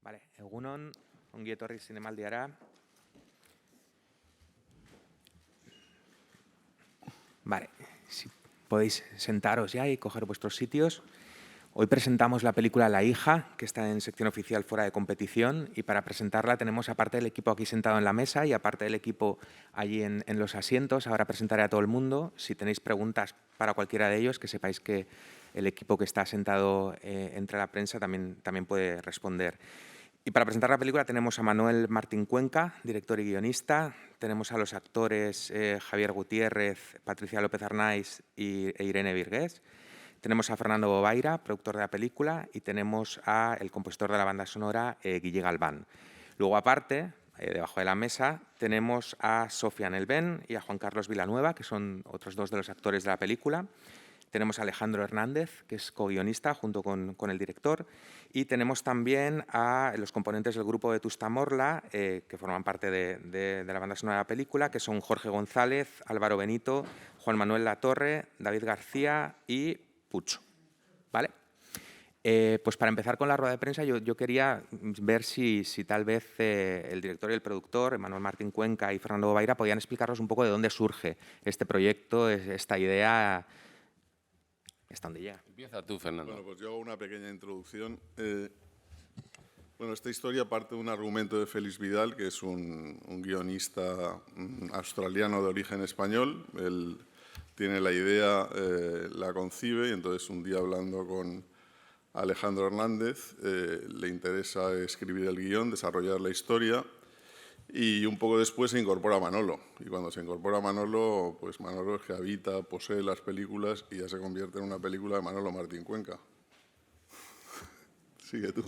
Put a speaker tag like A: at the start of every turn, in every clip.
A: Vale, egunon, ongi etorri zinemaldiara. Vale, si podéis sentaros ya y coger vuestros sitios. Hoy presentamos la película La hija, que está en sección oficial fuera de competición, y para presentarla tenemos aparte del equipo aquí sentado en la mesa y aparte del equipo allí en los asientos. Ahora presentaré a todo el mundo. Si tenéis preguntas para cualquiera de ellos, que sepáis que el equipo que está sentado entre la prensa también puede responder. Y para presentar la película tenemos a Manuel Martín Cuenca, director y guionista. Tenemos a los actores Javier Gutiérrez, Patricia López Arnaiz e Irene Virgués. Tenemos a Fernando Bobaira, productor de la película, y tenemos al compositor de la banda sonora, Guille Galván. Luego, aparte, debajo de la mesa, tenemos a Sofía Nelven y a Juan Carlos Villanueva, que son otros dos de los actores de la película. Tenemos a Alejandro Hernández, que es co-guionista junto con el director. Y tenemos también a los componentes del grupo de Tusta Morla, que forman parte de la banda sonora de la película, que son Jorge González, Álvaro Benito, Juan Manuel Latorre, David García y Pucho. ¿Vale? Pues para empezar con la rueda de prensa, yo quería ver si tal vez el director y el productor, Manuel Martín Cuenca y Fernando Bobaira, podían explicarnos un poco de dónde surge este proyecto, esta idea. ¿Hasta dónde llega?
B: Empieza tú, Fernando.
C: Bueno, pues yo hago una pequeña introducción. Bueno, esta historia parte de un argumento de Félix Vidal, que es un guionista australiano de origen español. Él tiene la idea, la concibe, y entonces un día hablando con Alejandro Hernández, le interesa escribir el guión, desarrollar la historia, y un poco después se incorpora Manolo. Y cuando se incorpora Manolo, pues Manolo es que habita, posee las películas y ya se convierte en una película de Manolo Martín Cuenca. Sigue tú.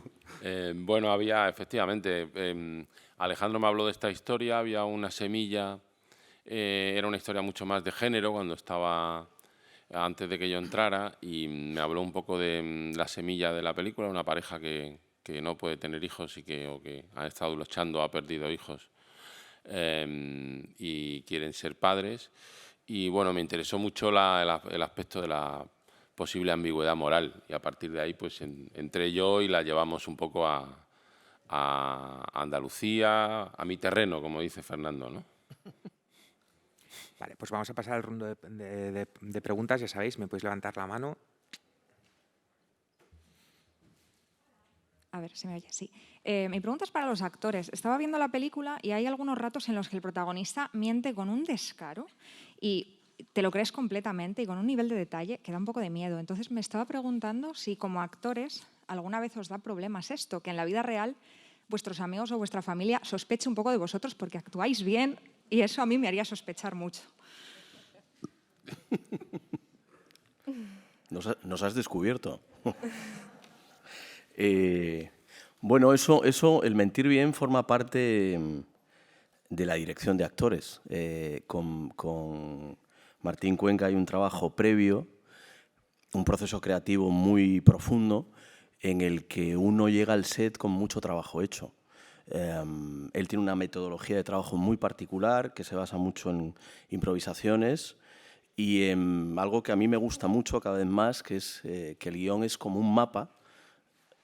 B: Bueno, había, efectivamente, Alejandro me habló de esta historia, había una semilla, era una historia mucho más de género cuando estaba, antes de que yo entrara, y me habló un poco de la semilla de la película, una pareja que no puede tener hijos o que ha estado luchando, ha perdido hijos y quieren ser padres. Y bueno, me interesó mucho el aspecto de la posible ambigüedad moral, y a partir de ahí pues entré yo y la llevamos un poco a Andalucía, a mi terreno, como dice Fernando, ¿no?
A: Vale, pues vamos a pasar al rundo de preguntas. Ya sabéis, me podéis levantar la mano.
D: A ver si me oye, sí. Mi pregunta es para los actores. Estaba viendo la película y hay algunos ratos en los que el protagonista miente con un descaro y te lo crees completamente y con un nivel de detalle que da un poco de miedo. Entonces me estaba preguntando si como actores alguna vez os da problemas esto, que en la vida real vuestros amigos o vuestra familia sospeche un poco de vosotros porque actuáis bien y eso a mí me haría sospechar mucho.
E: Nos has descubierto. Bueno, eso, el mentir bien forma parte de la dirección de actores. Con Martín Cuenca hay un trabajo previo, un proceso creativo muy profundo en el que uno llega al set con mucho trabajo hecho. Él tiene una metodología de trabajo muy particular que se basa mucho en improvisaciones y en algo que a mí me gusta mucho cada vez más, que es que el guión es como un mapa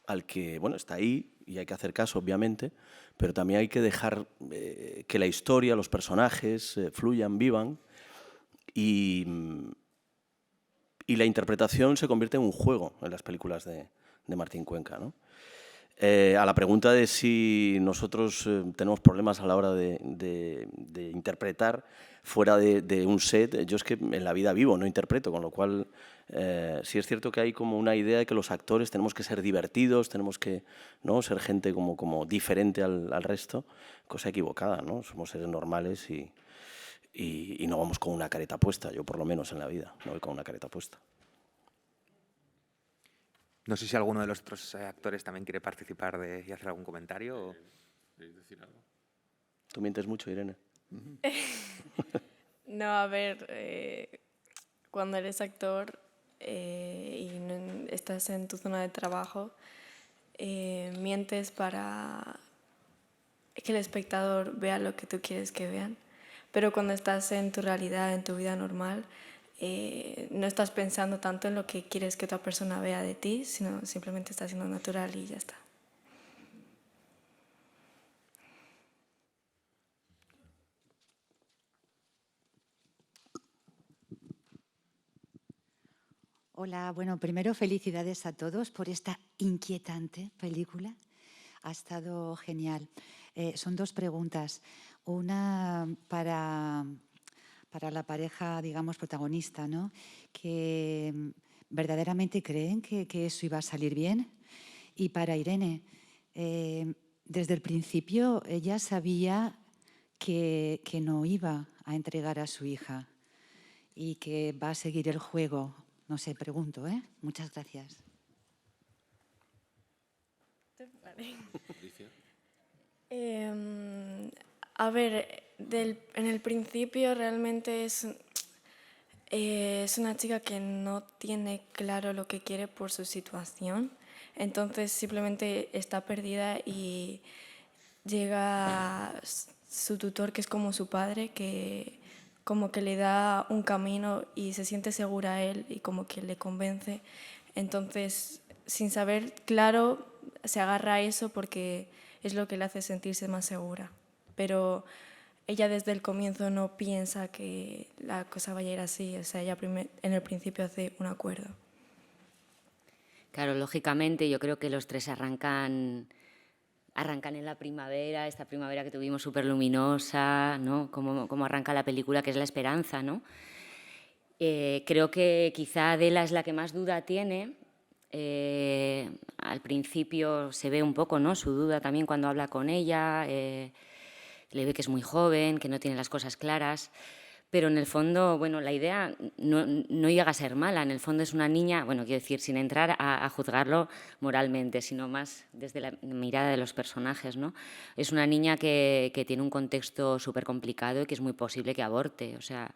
E: al que, bueno, está ahí y hay que hacer caso, obviamente, pero también hay que dejar que la historia, los personajes fluyan, vivan y la interpretación se convierte en un juego en las películas de Martín Cuenca, ¿no? A la pregunta de si nosotros tenemos problemas a la hora de interpretar fuera de un set, yo es que en la vida vivo, no interpreto, con lo cual sí es cierto que hay como una idea de que los actores tenemos que ser divertidos, tenemos que, ¿no?, ser gente como diferente al resto, cosa equivocada, ¿no? Somos seres normales y no vamos con una careta puesta, yo por lo menos en la vida no voy con una careta puesta.
A: No sé si alguno de los otros actores también quiere participar y hacer algún comentario.
B: ¿Queréis decir algo?
E: ¿Tú mientes mucho, Irene?
F: No, a ver, cuando eres actor y estás en tu zona de trabajo, mientes para que el espectador vea lo que tú quieres que vean. Pero cuando estás en tu realidad, en tu vida normal, no estás pensando tanto en lo que quieres que otra persona vea de ti, sino simplemente estás siendo natural y ya está.
G: Hola, bueno, primero felicidades a todos por esta inquietante película. Ha estado genial. Son dos preguntas. Una para la pareja, digamos, protagonista, ¿no? Que verdaderamente creen que eso iba a salir bien. Y para Irene, desde el principio ella sabía que no iba a entregar a su hija y que va a seguir el juego. No sé, pregunto, ¿eh? Muchas gracias.
F: A ver, en el principio realmente es una chica que no tiene claro lo que quiere por su situación, entonces simplemente está perdida y llega su tutor, que es como su padre, que como que le da un camino y se siente segura a él y como que le convence. Entonces, sin saber claro, se agarra a eso porque es lo que le hace sentirse más segura. Pero ella desde el comienzo no piensa que la cosa vaya a ir así. O sea, ella en el principio hace un acuerdo.
H: Claro, lógicamente yo creo que los tres arrancan en la primavera, esta primavera que tuvimos súper luminosa, ¿no? Como arranca la película, que es la esperanza, ¿no? Creo que quizá Adela es la que más duda tiene. Al principio se ve un poco, ¿no?, su duda también cuando habla con ella, le ve que es muy joven, que no tiene las cosas claras, pero en el fondo, bueno, la idea no llega a ser mala, en el fondo es una niña, bueno, quiero decir, sin entrar a juzgarlo moralmente, sino más desde la mirada de los personajes, ¿no? Es una niña que tiene un contexto súper complicado y que es muy posible que aborte, o sea,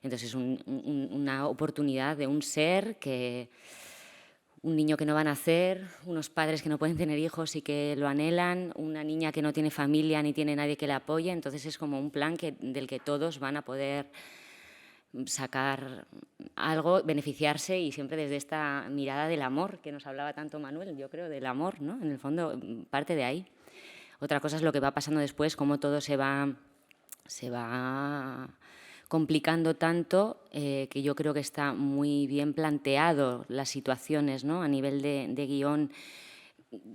H: entonces es una oportunidad de un ser que... Un niño que no va a nacer, unos padres que no pueden tener hijos y que lo anhelan, una niña que no tiene familia ni tiene nadie que la apoye, entonces es como un plan del que todos van a poder sacar algo, beneficiarse y siempre desde esta mirada del amor que nos hablaba tanto Manuel, yo creo, del amor, ¿no? En el fondo parte de ahí. Otra cosa es lo que va pasando después, cómo todo se va complicando tanto que yo creo que está muy bien planteado las situaciones, ¿no?, a nivel de guión,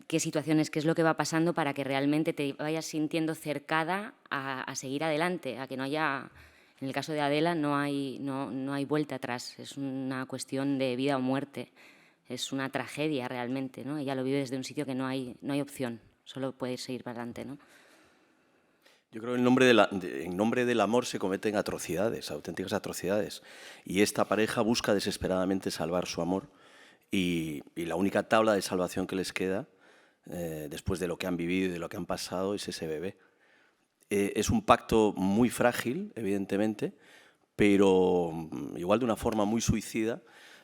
H: qué situaciones, qué es lo que va pasando para que realmente te vayas sintiendo cercada a seguir adelante, a que no haya, en el caso de Adela no hay vuelta atrás, es una cuestión de vida o muerte, es una tragedia realmente, ¿no? Ella lo vive desde un sitio que no hay opción, solo puede seguir para adelante, ¿no?
E: Yo creo que en nombre del amor se cometen atrocidades, auténticas atrocidades. Y esta pareja busca desesperadamente salvar su amor y la única tabla de salvación que les queda, después de lo que han vivido y de lo que han pasado, es ese bebé. Es un pacto muy frágil, evidentemente, pero igual de una forma muy suicida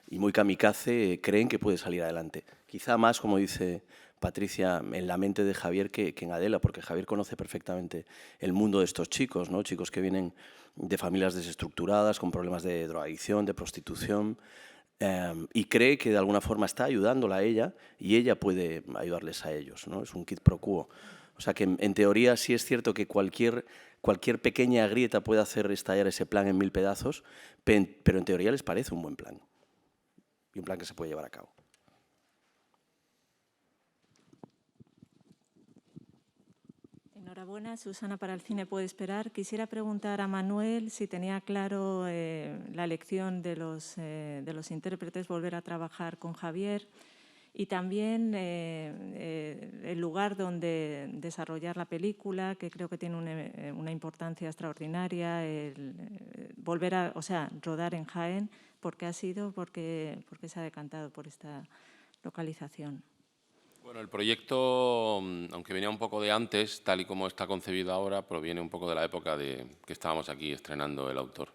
E: y muy kamikaze, creen que puede salir adelante. Quizá más, como dice Patricia, en la mente de Javier que en Adela, porque Javier conoce perfectamente el mundo de estos chicos, ¿no? Chicos que vienen de familias desestructuradas, con problemas de drogadicción, de prostitución, y cree que de alguna forma está ayudándola a ella y ella puede ayudarles a ellos, ¿no? Es un quid pro quo. O sea que en teoría sí es cierto que cualquier pequeña grieta puede hacer estallar ese plan en 1000 pedazos, pero en teoría les parece un buen plan y un plan que se puede llevar a cabo.
I: Enhorabuena, Susana, para El cine puede esperar. Quisiera preguntar a Manuel si tenía claro la elección de los intérpretes, volver a trabajar con Javier y también el lugar donde desarrollar la película, que creo que tiene una importancia extraordinaria, volver a, o sea, rodar en Jaén. ¿Por qué ha sido? ¿Por qué se ha decantado por esta localización?
B: Bueno, el proyecto, aunque venía un poco de antes, tal y como está concebido ahora, proviene un poco de la época de que estábamos aquí estrenando El autor.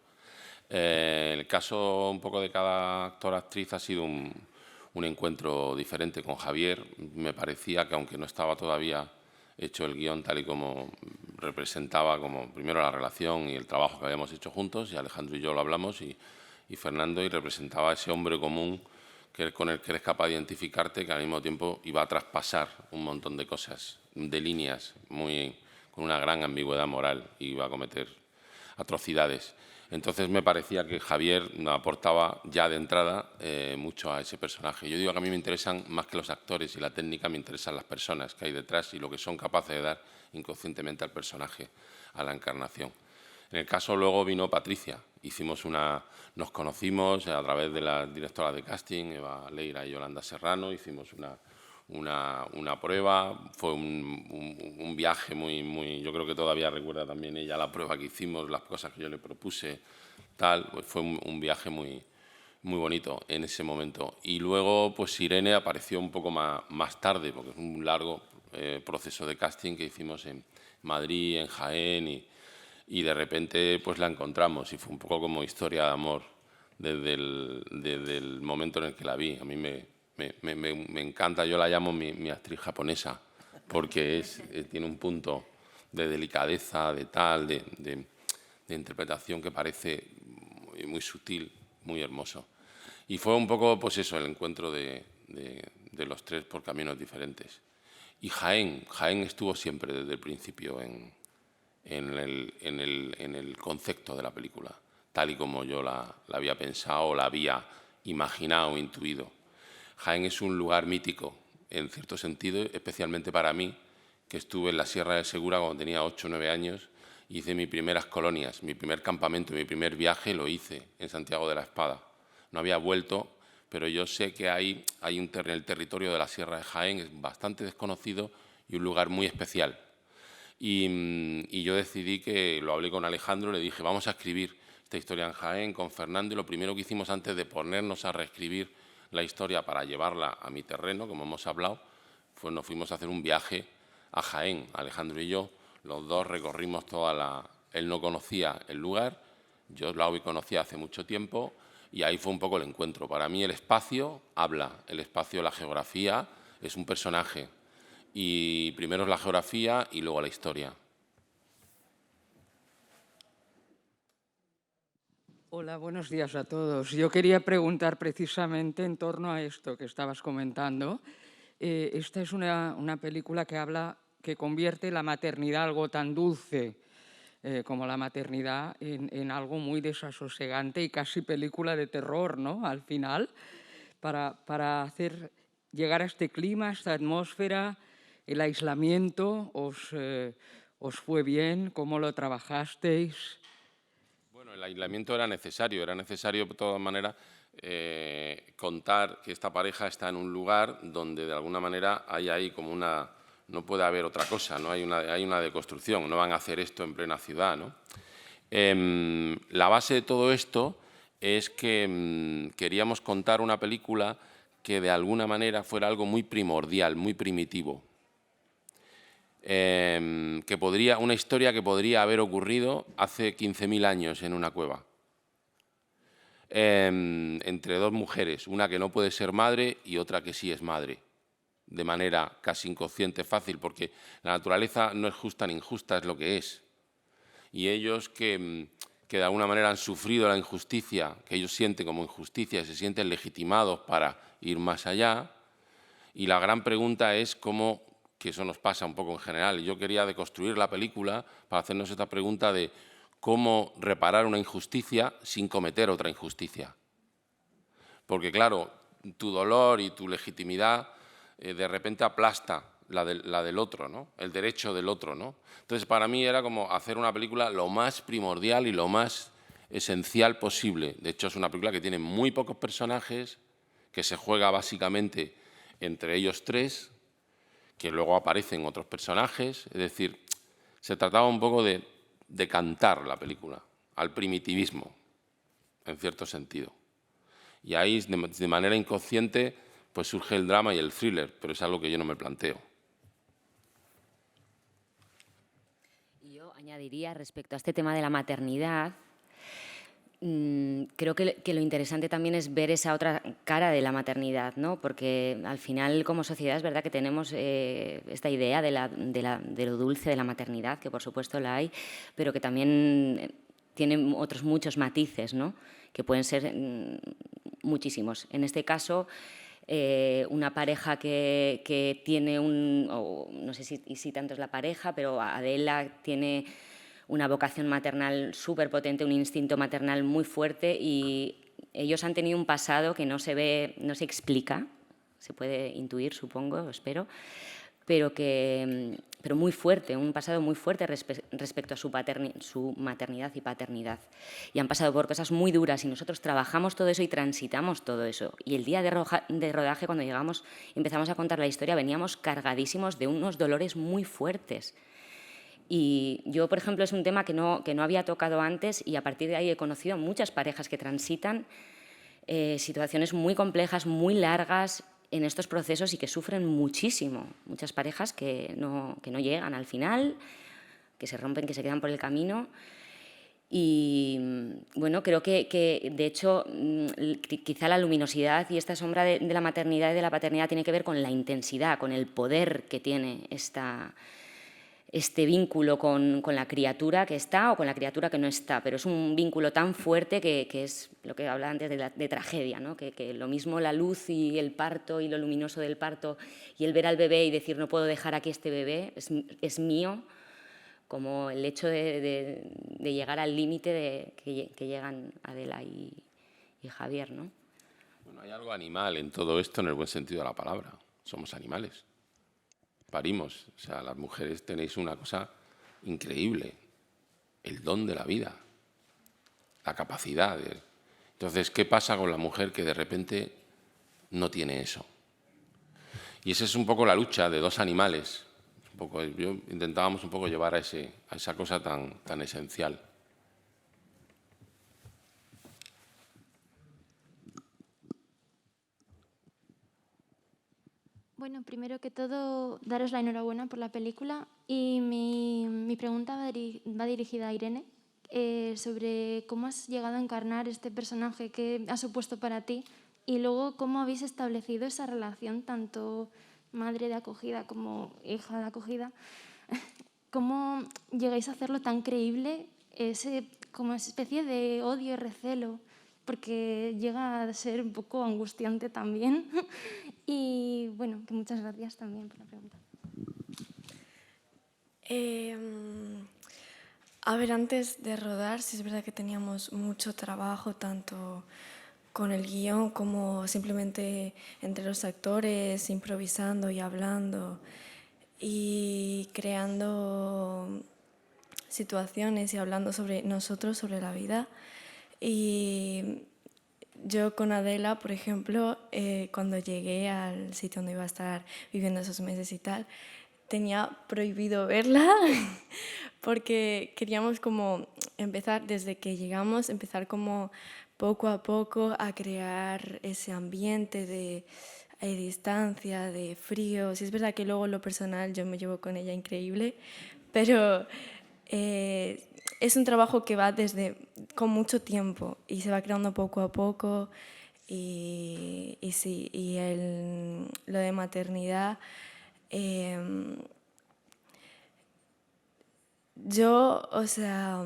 B: El caso un poco de cada actor o actriz ha sido un encuentro diferente con Javier. Me parecía que, aunque no estaba todavía hecho el guión tal y como representaba, como primero la relación y el trabajo que habíamos hecho juntos, y Alejandro y yo lo hablamos, y Fernando, y representaba ese hombre común con el que eres capaz de identificarte, que al mismo tiempo iba a traspasar un montón de cosas, de líneas, con una gran ambigüedad moral, y iba a cometer atrocidades. Entonces me parecía que Javier aportaba ya de entrada mucho a ese personaje. Yo digo que a mí me interesan más que los actores y la técnica, me interesan las personas que hay detrás y lo que son capaces de dar inconscientemente al personaje, a la encarnación. En el caso luego vino Patricia, nos conocimos a través de la directora de casting, Eva Leira y Yolanda Serrano, hicimos una prueba, fue un viaje muy, yo creo que todavía recuerda también ella la prueba que hicimos, las cosas que yo le propuse, tal, pues fue un viaje muy bonito en ese momento. Y luego, pues Irene apareció un poco más tarde, porque es un largo proceso de casting que hicimos en Madrid, en Jaén, y de repente pues la encontramos y fue un poco como historia de amor desde el momento en el que la vi. A mí me encanta, yo la llamo mi actriz japonesa, porque tiene un punto de delicadeza, de tal, de interpretación que parece muy sutil, muy hermoso. Y fue un poco, pues eso, el encuentro de los tres por caminos diferentes. Y Jaén estuvo siempre desde el principio en el concepto de la película, tal y como yo la había pensado, la había imaginado, intuido. Jaén es un lugar mítico, en cierto sentido, especialmente para mí, que estuve en la Sierra de Segura cuando tenía 8 o 9 años, hice mis primeras colonias, mi primer campamento, mi primer viaje lo hice en Santiago de la Espada. No había vuelto, pero yo sé que hay el territorio de la Sierra de Jaén, es bastante desconocido y un lugar muy especial. Y yo decidí que, lo hablé con Alejandro, le dije, vamos a escribir esta historia en Jaén con Fernando, y lo primero que hicimos antes de ponernos a reescribir la historia para llevarla a mi terreno, como hemos hablado, pues nos fuimos a hacer un viaje a Jaén, Alejandro y yo, los dos recorrimos Él no conocía el lugar, yo lo conocía hace mucho tiempo, y ahí fue un poco el encuentro. Para mí el espacio habla, el espacio, la geografía, es un personaje. Y primero es la geografía y luego la historia.
J: Hola, buenos días a todos. Yo quería preguntar precisamente en torno a esto que estabas comentando. Esta es una película que convierte la maternidad, algo tan dulce como la maternidad, en algo muy desasosegante y casi película de terror, ¿no? Al final, para hacer llegar a este clima, a esta atmósfera. ¿El aislamiento os fue bien? ¿Cómo lo trabajasteis?
B: Bueno, el aislamiento era necesario de todas maneras contar que esta pareja está en un lugar donde de alguna manera hay ahí como no puede haber otra cosa, ¿no? Hay una deconstrucción, no van a hacer esto en plena ciudad, ¿no? La base de todo esto es que queríamos contar una película que de alguna manera fuera algo muy primordial, muy primitivo. Una historia que podría haber ocurrido hace 15.000 años en una cueva, entre dos mujeres, una que no puede ser madre y otra que sí es madre, de manera casi inconsciente, fácil, porque la naturaleza no es justa ni injusta, es lo que es. Y ellos que de alguna manera han sufrido la injusticia, que ellos sienten como injusticia, se sienten legitimados para ir más allá. Y la gran pregunta es cómo, que eso nos pasa un poco en general, y yo quería deconstruir la película para hacernos esta pregunta de cómo reparar una injusticia sin cometer otra injusticia. Porque claro, tu dolor y tu legitimidad de repente aplasta la del otro, ¿no? El derecho del otro, ¿no? Entonces, para mí era como hacer una película lo más primordial y lo más esencial posible. De hecho, es una película que tiene muy pocos personajes, que se juega básicamente entre ellos tres, que luego aparecen otros personajes. Es decir, se trataba un poco de cantar la película al primitivismo, en cierto sentido. Y ahí, de manera inconsciente, pues surge el drama y el thriller, pero es algo que yo no me planteo.
H: Yo añadiría respecto a este tema de la maternidad, creo que lo interesante también es ver esa otra cara de la maternidad, ¿no? Porque al final, como sociedad, es verdad que tenemos esta idea de lo dulce de la maternidad, que por supuesto la hay, pero que también tiene otros muchos matices, ¿no? Que pueden ser muchísimos. En este caso, una pareja que tiene no sé si tanto es la pareja, pero Adela tiene una vocación maternal súper potente, un instinto maternal muy fuerte, y ellos han tenido un pasado que no se ve, no se explica, se puede intuir, supongo, espero, pero muy fuerte, un pasado muy fuerte respecto a su maternidad y paternidad. Y han pasado por cosas muy duras y nosotros trabajamos todo eso y transitamos todo eso. Y el día de rodaje, cuando llegamos, empezamos a contar la historia, veníamos cargadísimos de unos dolores muy fuertes. Y yo, por ejemplo, es un tema que no había tocado antes, y a partir de ahí he conocido muchas parejas que transitan situaciones muy complejas, muy largas en estos procesos y que sufren muchísimo. Muchas parejas que no llegan al final, que se rompen, que se quedan por el camino. Y bueno, creo que de hecho quizá la luminosidad y esta sombra de la maternidad y de la paternidad tiene que ver con la intensidad, con el poder que tiene este vínculo con la criatura que está o con la criatura que no está, pero es un vínculo tan fuerte que es lo que hablaba antes de tragedia, ¿no? Que lo mismo la luz y el parto y lo luminoso del parto y el ver al bebé y decir no puedo dejar aquí este bebé, es mío, como el hecho de llegar al límite que llegan Adela y Javier, ¿no?
B: Bueno, hay algo animal en todo esto, en el buen sentido de la palabra. Somos animales. Parimos. O sea, las mujeres tenéis una cosa increíble, el don de la vida, la capacidad. Entonces, ¿qué pasa con la mujer que de repente no tiene eso? Y esa es un poco la lucha de dos animales. Intentábamos un poco llevar a esa cosa tan esencial.
K: Bueno, primero que todo, daros la enhorabuena por la película, y mi pregunta va dirigida a Irene, sobre cómo has llegado a encarnar este personaje que ha supuesto para ti, y luego cómo habéis establecido esa relación, tanto madre de acogida como hija de acogida. ¿Cómo llegáis a hacerlo tan creíble, como esa especie de odio y recelo? Porque llega a ser un poco angustiante también. Y bueno, que muchas gracias también por la pregunta.
F: A ver, antes de rodar, sí es verdad que teníamos mucho trabajo, tanto con el guión como simplemente entre los actores, improvisando y hablando y creando situaciones y hablando sobre nosotros, sobre la vida. Y yo con Adela, por ejemplo, cuando llegué al sitio donde iba a estar viviendo esos meses y tal, tenía prohibido verla porque queríamos como empezar, desde que llegamos, empezar como poco a poco a crear ese ambiente de distancia, de frío. Sí, es verdad que luego lo personal yo me llevo con ella increíble, pero es un trabajo que va con mucho tiempo y se va creando poco a poco. Y sí, y lo de maternidad, yo, o sea,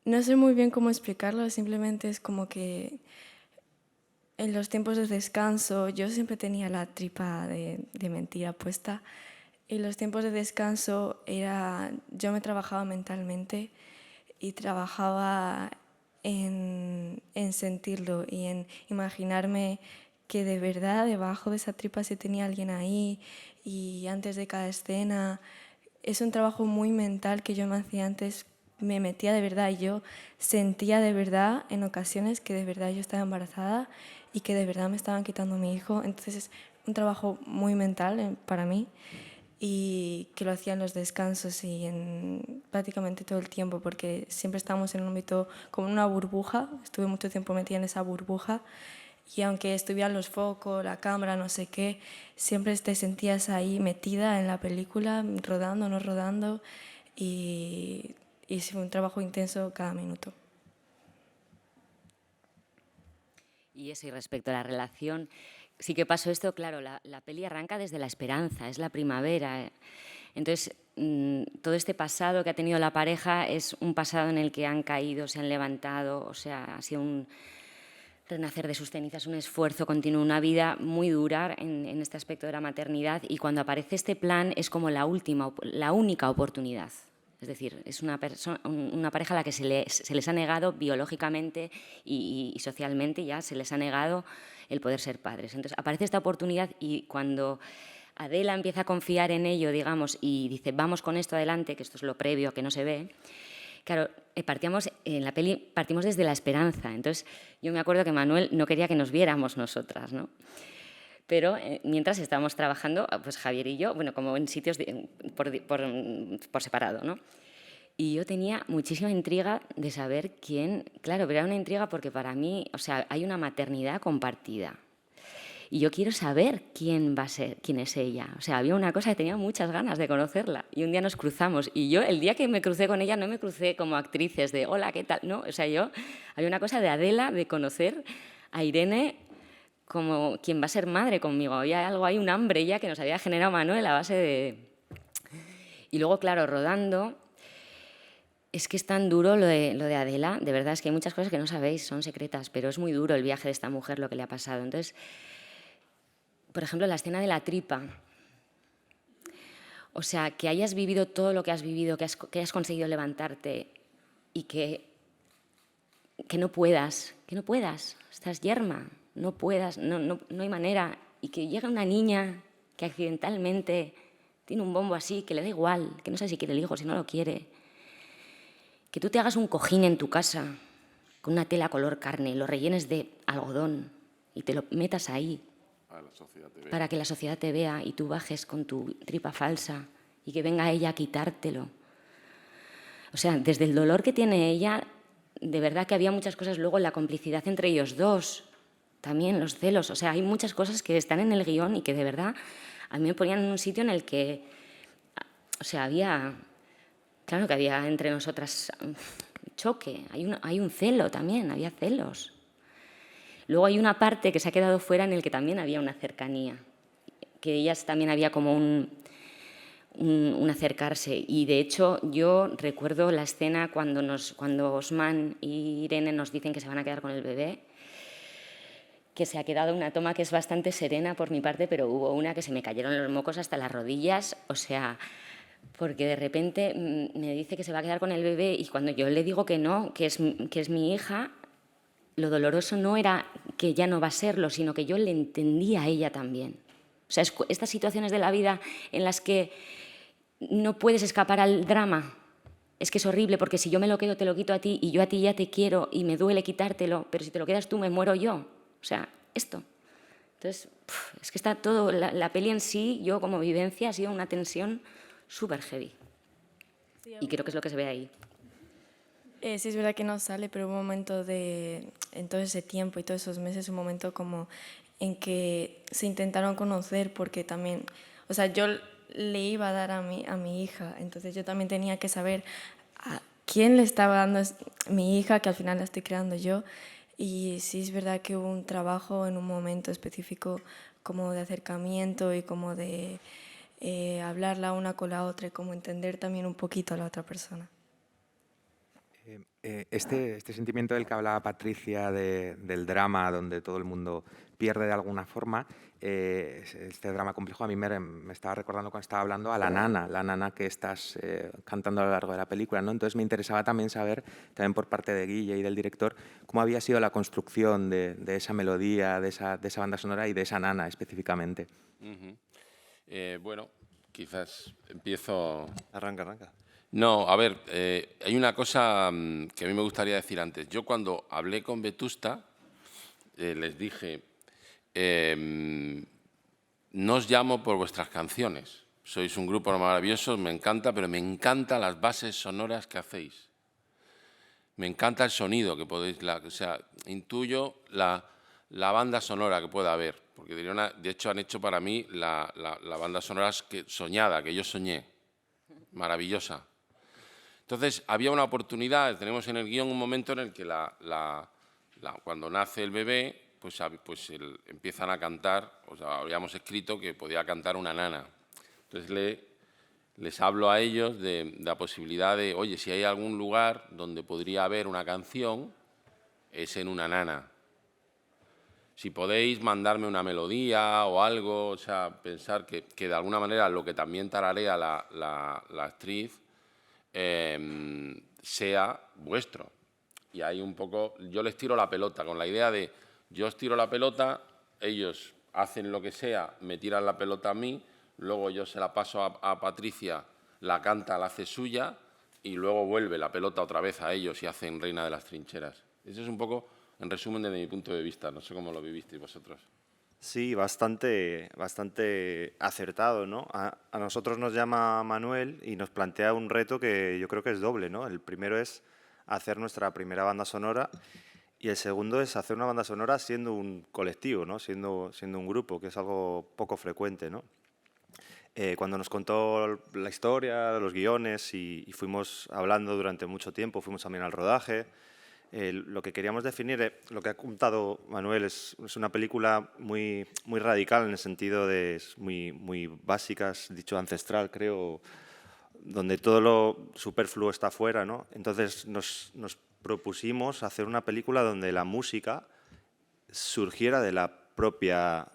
F: no sé muy bien cómo explicarlo, simplemente es como que en los tiempos de descanso yo siempre tenía la tripa de mentira puesta. Y los tiempos de descanso yo me trabajaba mentalmente y trabajaba en sentirlo y en imaginarme que de verdad debajo de esa tripa sí tenía alguien ahí, y antes de cada escena. Es un trabajo muy mental que yo me hacía antes, me metía de verdad y yo sentía de verdad en ocasiones que de verdad yo estaba embarazada y que de verdad me estaban quitando a mi hijo. Entonces es un trabajo muy mental para mí, y que lo hacía en los descansos y prácticamente todo el tiempo, porque siempre estábamos en un ámbito como en una burbuja. Estuve mucho tiempo metida en esa burbuja, y aunque estuvieran los focos, la cámara, no sé qué, siempre te sentías ahí metida en la película, rodando, no rodando, y fue un trabajo intenso cada minuto.
H: Y eso, y respecto a la relación, sí que pasó esto, claro, la peli arranca desde la esperanza, es la primavera. Entonces, todo este pasado que ha tenido la pareja es un pasado en el que han caído, se han levantado, o sea, ha sido un renacer de sus cenizas, un esfuerzo continuo, una vida muy dura en este aspecto de la maternidad, y cuando aparece este plan es como la única oportunidad. Es decir, es una pareja a la que se les ha negado biológicamente y socialmente, ya se les ha negado el poder ser padres. Entonces aparece esta oportunidad y cuando Adela empieza a confiar en ello, digamos, y dice, vamos con esto adelante, que esto es lo previo a que no se ve, claro, en la peli partimos desde la esperanza. Entonces yo me acuerdo que Manuel no quería que nos viéramos nosotras, ¿no? Pero mientras estábamos trabajando, pues Javier y yo, bueno, como en sitios por separado, ¿no? Y yo tenía muchísima intriga de saber quién... Claro, pero era una intriga porque para mí, o sea, hay una maternidad compartida. Y yo quiero saber quién va a ser, quién es ella. O sea, había una cosa que tenía muchas ganas de conocerla. Y un día nos cruzamos. Y yo, el día que me crucé con ella, no me crucé como actrices de hola, ¿qué tal? No, o sea, había una cosa de Adela, de conocer a Irene como quien va a ser madre conmigo. Había algo ahí, un hambre ya que nos había generado Manuel a base de... Y luego, claro, rodando, es que es tan duro lo de Adela, de verdad, es que hay muchas cosas que no sabéis, son secretas, pero es muy duro el viaje de esta mujer, lo que le ha pasado. Entonces, por ejemplo, la escena de la tripa. O sea, que hayas vivido todo lo que has vivido, que hayas conseguido levantarte y que no puedas, estás yerma. No puedas, no hay manera. Y que llega una niña que accidentalmente tiene un bombo así, que le da igual, que no sabe si quiere el hijo, si no lo quiere. Que tú te hagas un cojín en tu casa con una tela color carne, lo rellenes de algodón y te lo metas ahí para que la sociedad te vea y tú bajes con tu tripa falsa y que venga ella a quitártelo. O sea, desde el dolor que tiene ella, de verdad que había muchas cosas luego en la complicidad entre ellos dos. También los celos, o sea, hay muchas cosas que están en el guión y que de verdad a mí me ponían en un sitio en el que, o sea, claro que había entre nosotras choque, hay un celo también, había celos. Luego hay una parte que se ha quedado fuera en el que también había una cercanía, que ellas también había como un acercarse. Y de hecho yo recuerdo la escena cuando Osman y Irene nos dicen que se van a quedar con el bebé, que se ha quedado una toma que es bastante serena por mi parte, pero hubo una que se me cayeron los mocos hasta las rodillas, o sea, porque de repente me dice que se va a quedar con el bebé y cuando yo le digo que no, que es mi hija, lo doloroso no era que ya no va a serlo, sino que yo le entendía a ella también. O sea, estas situaciones de la vida en las que no puedes escapar al drama, es que es horrible porque si yo me lo quedo te lo quito a ti y yo a ti ya te quiero y me duele quitártelo, pero si te lo quedas tú me muero yo. O sea, esto. Entonces, es que está todo, la peli en sí, yo como vivencia, ha sido una tensión súper heavy. Sí, y creo que es lo que se ve ahí.
F: Sí, es verdad que no sale, pero hubo un momento en todo ese tiempo y todos esos meses, un momento como en que se intentaron conocer porque también, o sea, yo le iba a dar a mi hija, entonces yo también tenía que saber a quién le estaba dando mi hija, que al final la estoy creando yo. Y sí es verdad que hubo un trabajo en un momento específico como de acercamiento y como de hablar la una con la otra y como entender también un poquito a la otra persona.
A: Este sentimiento del que hablaba Patricia, del drama, donde todo el mundo pierde de alguna forma, este drama complejo a mí me estaba recordando cuando estaba hablando a la nana que estás cantando a lo largo de la película, ¿no? Entonces me interesaba también saber, también por parte de Guille y del director, cómo había sido la construcción de esa melodía, de esa banda sonora y de esa nana específicamente.
B: Bueno, quizás empiezo...
L: Arranca.
B: No, a ver, hay una cosa que a mí me gustaría decir antes. Yo cuando hablé con Vetusta, les dije, no os llamo por vuestras canciones. Sois un grupo maravilloso, me encanta, pero me encantan las bases sonoras que hacéis. Me encanta el sonido que podéis, o sea, intuyo la banda sonora que pueda haber, porque de hecho han hecho para mí la banda sonora soñada, que yo soñé, maravillosa. Entonces, había una oportunidad, tenemos en el guión un momento en el que cuando nace el bebé, pues empiezan a cantar, o sea, habíamos escrito que podía cantar una nana. Entonces, les hablo a ellos de la posibilidad de, oye, si hay algún lugar donde podría haber una canción, es en una nana. Si podéis mandarme una melodía o algo, o sea, pensar que de alguna manera lo que también tararea la actriz, sea vuestro. Y ahí un poco, yo les tiro la pelota, con la idea de, yo os tiro la pelota, ellos hacen lo que sea, me tiran la pelota a mí, luego yo se la paso a Patricia, la canta, la hace suya, y luego vuelve la pelota otra vez a ellos y hacen Reina de las Trincheras. Eso es un poco, en resumen, desde mi punto de vista. No sé cómo lo vivisteis vosotros.
L: Sí, bastante acertado, ¿no? A nosotros nos llama Manuel y nos plantea un reto que yo creo que es doble, ¿no? El primero es hacer nuestra primera banda sonora y el segundo es hacer una banda sonora siendo un colectivo, ¿no? Siendo un grupo, que es algo poco frecuente, ¿no? Cuando nos contó la historia, los guiones y fuimos hablando durante mucho tiempo, fuimos también al rodaje. Lo que queríamos definir, lo que ha contado Manuel, es una película muy radical en el sentido de muy básica, has dicho ancestral, creo, donde todo lo superfluo está fuera, ¿no? Entonces nos propusimos hacer una película donde la música surgiera de la propia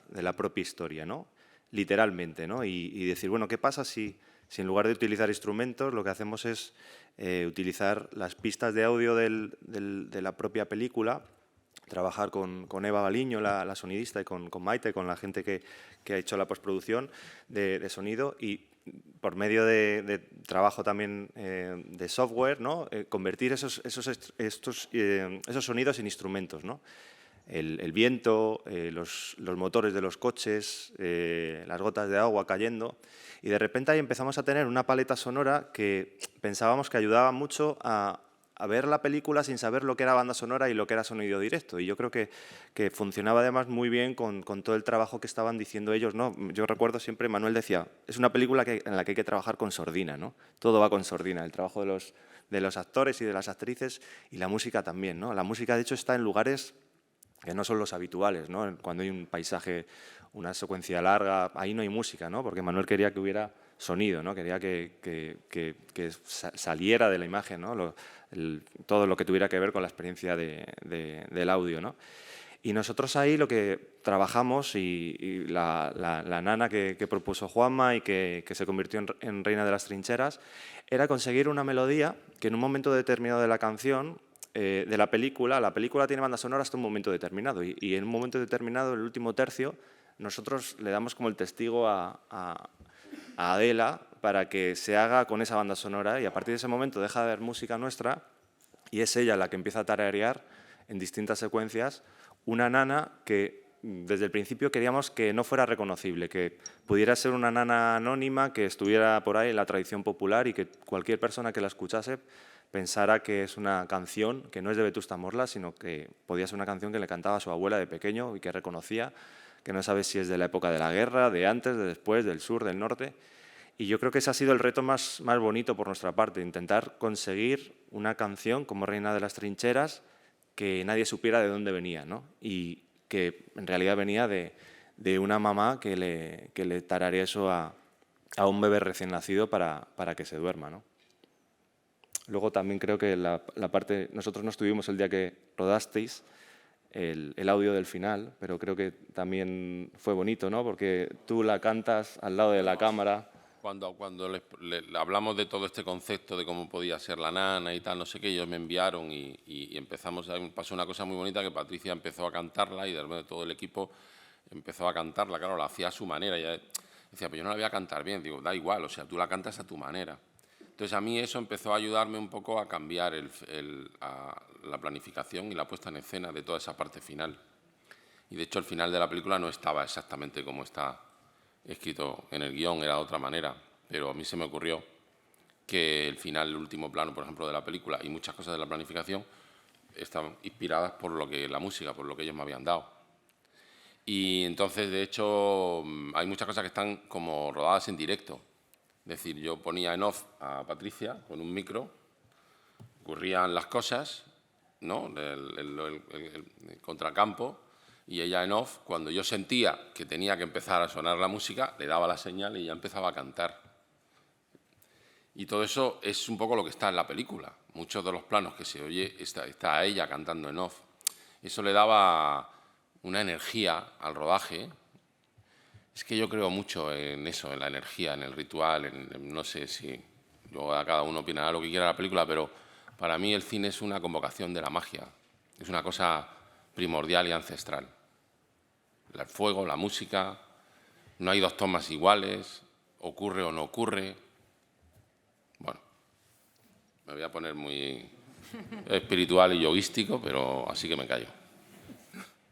L: historia, ¿no? Literalmente, ¿no? Y decir, bueno, ¿qué pasa si en lugar de utilizar instrumentos lo que hacemos es utilizar las pistas de audio de la propia película, trabajar con Eva Galiño, la sonidista, y con Maite, con la gente que ha hecho la postproducción de sonido, y por medio de trabajo también de software, ¿no? Convertir esos sonidos en instrumentos, ¿no? El viento, los motores de los coches, las gotas de agua cayendo. Y de repente ahí empezamos a tener una paleta sonora que pensábamos que ayudaba mucho a ver la película sin saber lo que era banda sonora y lo que era sonido directo. Y yo creo que funcionaba además muy bien con todo el trabajo que estaban diciendo ellos, ¿no? Yo recuerdo siempre, Manuel decía, es una película en la que hay que trabajar con sordina, ¿no? Todo va con sordina, el trabajo de los actores y de las actrices y la música también, ¿no? La música, de hecho, está en lugares que no son los habituales, ¿no? Cuando hay un paisaje, una secuencia larga, ahí no hay música, ¿no? Porque Manuel quería que hubiera sonido, ¿no? Quería que saliera de la imagen, ¿no? Todo lo que tuviera que ver con la experiencia del audio, ¿no? Y nosotros ahí lo que trabajamos, y la nana que propuso Juanma y que se convirtió en Reina de las Trincheras, era conseguir una melodía que en un momento determinado de la canción, de la película tiene banda sonora hasta un momento determinado, y en un momento determinado, el último tercio, nosotros le damos como el testigo a Adela para que se haga con esa banda sonora, y a partir de ese momento deja de haber música nuestra y es ella la que empieza a tararear en distintas secuencias una nana que desde el principio queríamos que no fuera reconocible, que pudiera ser una nana anónima que estuviera por ahí en la tradición popular y que cualquier persona que la escuchase pensara que es una canción que no es de Vetusta Morla, sino que podía ser una canción que le cantaba a su abuela de pequeño y que reconocía, que no sabe si es de la época de la guerra, de antes, de después, del sur, del norte. Y yo creo que ese ha sido el reto más bonito por nuestra parte, intentar conseguir una canción como Reina de las Trincheras que nadie supiera de dónde venía, ¿no? Y que en realidad venía de una mamá que le tararea eso a un bebé recién nacido para que se duerma, ¿no? Luego también creo que la parte... Nosotros no estuvimos el día que rodasteis el audio del final, pero creo que también fue bonito, ¿no? Porque tú la cantas al lado de la cámara.
B: Cuando le hablamos de todo este concepto de cómo podía ser la nana y tal, no sé qué, ellos me enviaron y empezamos, pasó una cosa muy bonita, que Patricia empezó a cantarla y de repente todo el equipo empezó a cantarla, claro, la hacía a su manera. Y ella decía, pues yo no la voy a cantar bien, digo, da igual, o sea, tú la cantas a tu manera. Entonces a mí eso empezó a ayudarme un poco a cambiar la planificación y la puesta en escena de toda esa parte final. Y de hecho el final de la película no estaba exactamente como está escrito en el guión, era de otra manera, pero a mí se me ocurrió que el final, el último plano, por ejemplo, de la película y muchas cosas de la planificación estaban inspiradas por la música, por lo que ellos me habían dado. Y entonces, de hecho, hay muchas cosas que están como rodadas en directo. Es decir, yo ponía en off a Patricia con un micro, ocurrían las cosas, ¿no? el contracampo, y ella en off, cuando yo sentía que tenía que empezar a sonar la música, le daba la señal y ya empezaba a cantar. Y todo eso es un poco lo que está en la película. Muchos de los planos que se oye está ella cantando en off. Eso le daba una energía al rodaje. Es que yo creo mucho en eso, en la energía, en el ritual, no sé si Luego cada uno opinará lo que quiera de la película, pero para mí el cine es una convocación de la magia. Es una cosa primordial y ancestral. El fuego, la música, no hay dos tomas iguales, ocurre o no ocurre. Bueno, me voy a poner muy espiritual y yoguístico, pero así que me callo.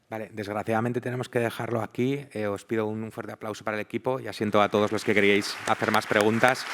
A: Vale, desgraciadamente tenemos que dejarlo aquí. Os pido un fuerte aplauso para el equipo y asiento a todos los que queríais hacer más preguntas.